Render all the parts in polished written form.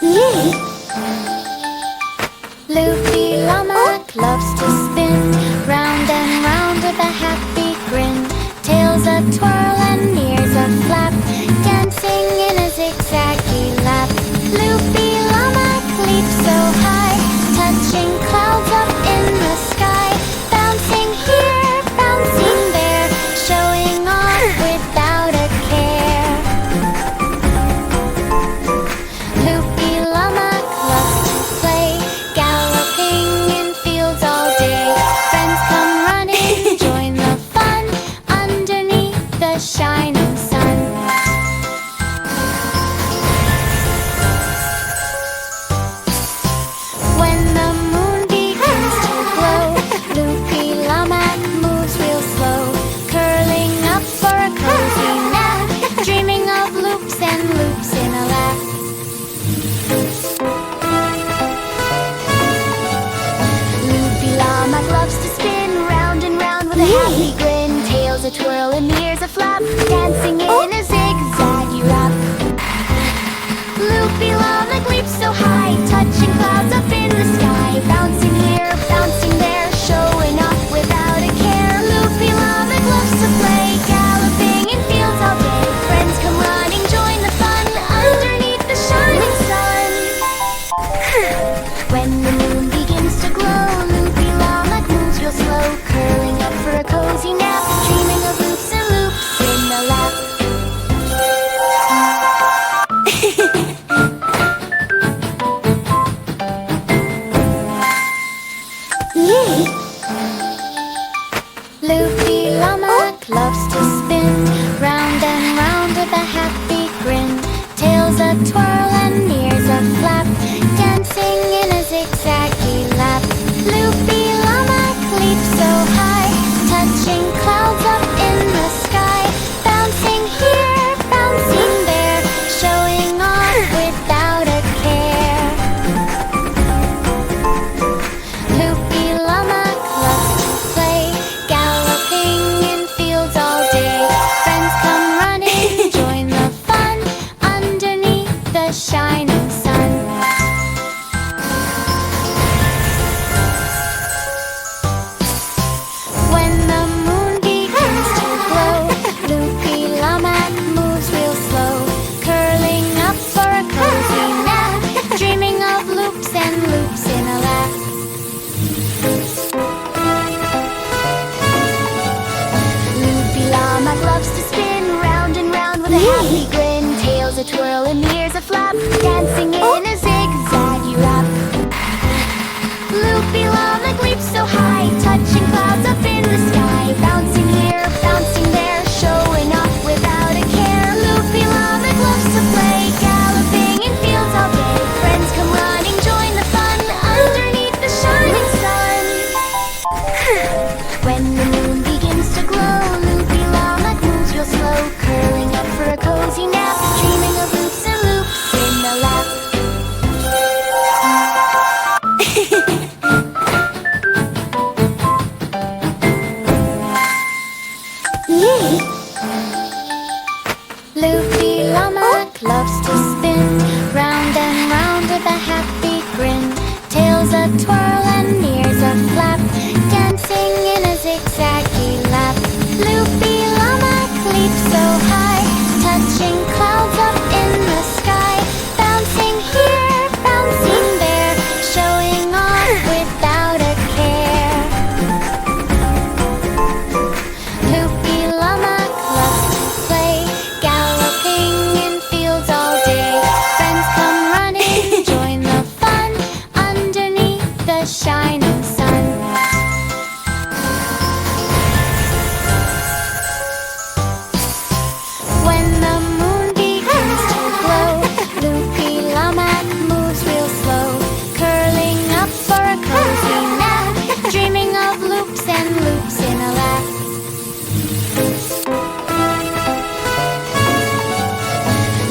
Loopy Llamac loves to spin round and round with a happy grin. Tails a twirl and ears a flap, dancing in a zigzaggy lap. Loopy Llamac leaps so high, touching clouds up in the sky. Bouncing here, bouncing there, showing off without a care. Loopy Llamac loves to play, galloping in fields all day. Friends come running, join the fun, underneath the shining sun. When the moon begins to glow, Loopy Llamac moves real slow, curling up for a cozy nap, dreaming of loops and loops in a lap. Loopy Llamac loves to spin round and round with a happy grin. Tails a twirl and ears a flap, dancing in a zigzaggy rap. Loopy Llamac leaps so high, touching clouds up in the sky. Bouncing here, bouncing there, showing off without a care. Loopy Llamac loves to play, galloping in fields all day. Friends come running, join the fun, underneath the shining sun. When the moon begins to glow, Loopy Llamac moves real slow, curling up for a cozy nap, dreaming of loops and loops in the lap. Loopy Llamac loves to spin round and round with a happy grin. Tails a twirl and ears a flap, dancing in a zigzaggy lap. Loopy Llamac leaps so high, touching clouds up in the sky. Bouncing here, bouncing there, showing off without a care. Loopy Llamac loves to play, galloping in fields all day. Friends come running, join the fun, underneath the shining sun. When the moon begins to glow, Loopy Llamac moves real slow, curling up for a cozy nap, dreaming of loops and loops in a lap. Loopy Llamac loves to spin round and round with a happy grin. Tails a twirl and ears a flap, dancing in a zigzaggy rap. Loopy Llamac leaps so high, touching clouds up in the sky. Bouncing here, bouncing there, showing off without a care. Loopy Llamac loves to play, galloping in fields all day. Friends come running, join the fun, underneath the shining sun. When the moon begins to glow, Loopy Llamac moves real slow, curling up for a cozy nap, dreaming of loops and loops in the lap. Loopy Llamac loves to spin round and round with a happy grin. Tails a twirl and ears a flap, dancing in a zigzaggy lap. Loopy Llamac leaps so high, touching clouds up in the sky. Bouncing here, bouncing there, showing off without a care. Loopy Llamac loves to play, galloping in fields all day. Friends come running, join the fun, underneath the shining sun. When the moon begins to glow, Loopy Llamac moves real slow, curling up for a cozy nap, dreaming of loops and loops in a lap.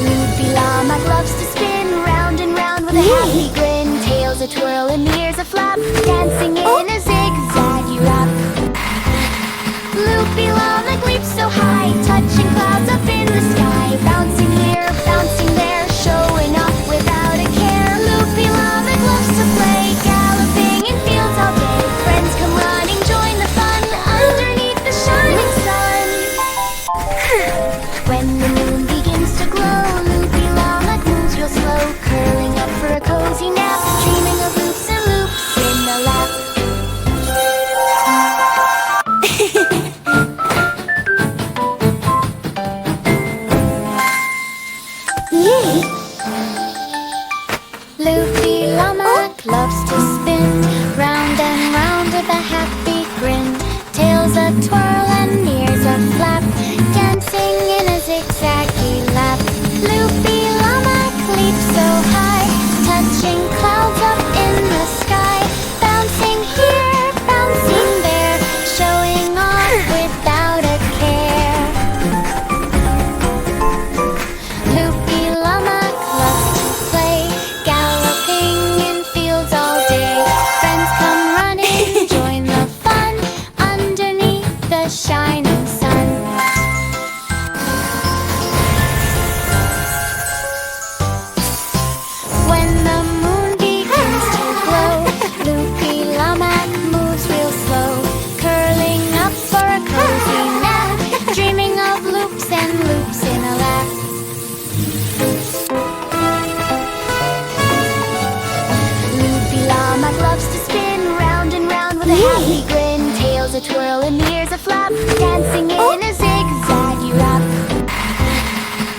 Loopy Llamac loves to spin round and round with a happy grin. Tails a twirl and ears a flap, dancing in a zigzaggy rap. Loopy Llamac leaps so high, touching clouds up in the sky. Bouncing here, bouncing there, showing off without a care. Loopy Llamac loves to spin round and round with a happy grin. Tails a twirl and ears a flap, dancing in a zigzaggy lap. Loopy Llamac leaps so high, touching clouds up in the sky. Bouncing here, bouncing there, showing off without a care. Loopy Llamac loves to play, galloping in fields all day. Friends come running, join the fun underneath the shining sun. When the moon begins to glow, Loopy Llamac moves real slow, curling up for a cozy nap, dreaming of loops and loops in a lap. Loopy Llamac loves to spin round and round with a happy grin. Tails a twirl and ears a flap, dancing in a zigzaggy rap.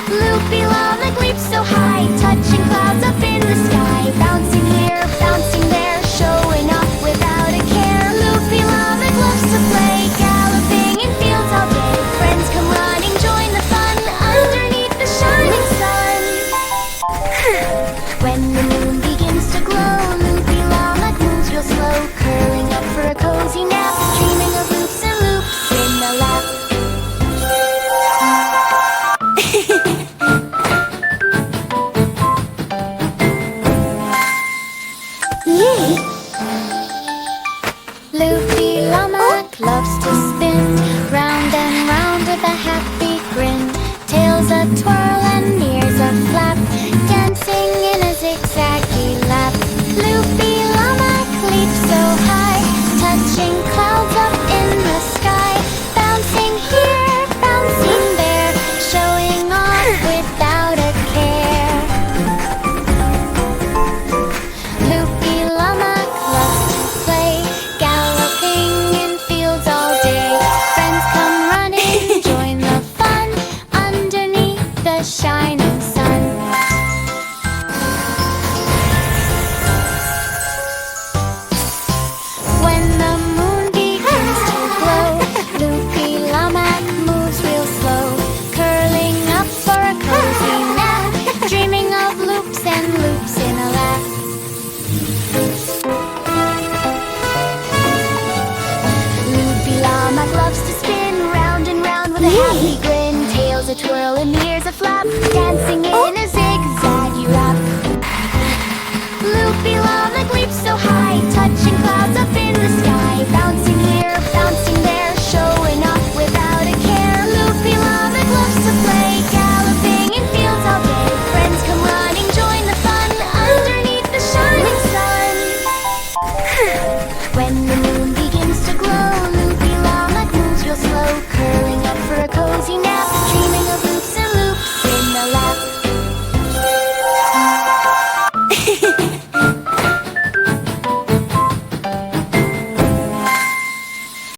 Loopy Llamac leaps so high, touching clouds up in the sky. Bouncing here, bouncing there, showing off without a care. Loopy Llamac loves to play, galloping in fields all day. Friends come running, join the fun underneath the shining sun. When the moon begins to glow, Loopy Llamac moves real slow, curling up for a cozy nap, dreaming of loops and loops in the lap. Loopy Llamac loves to spin round and round with a happy grin. Tails a twirl and ears a flap, dancing in a zigzag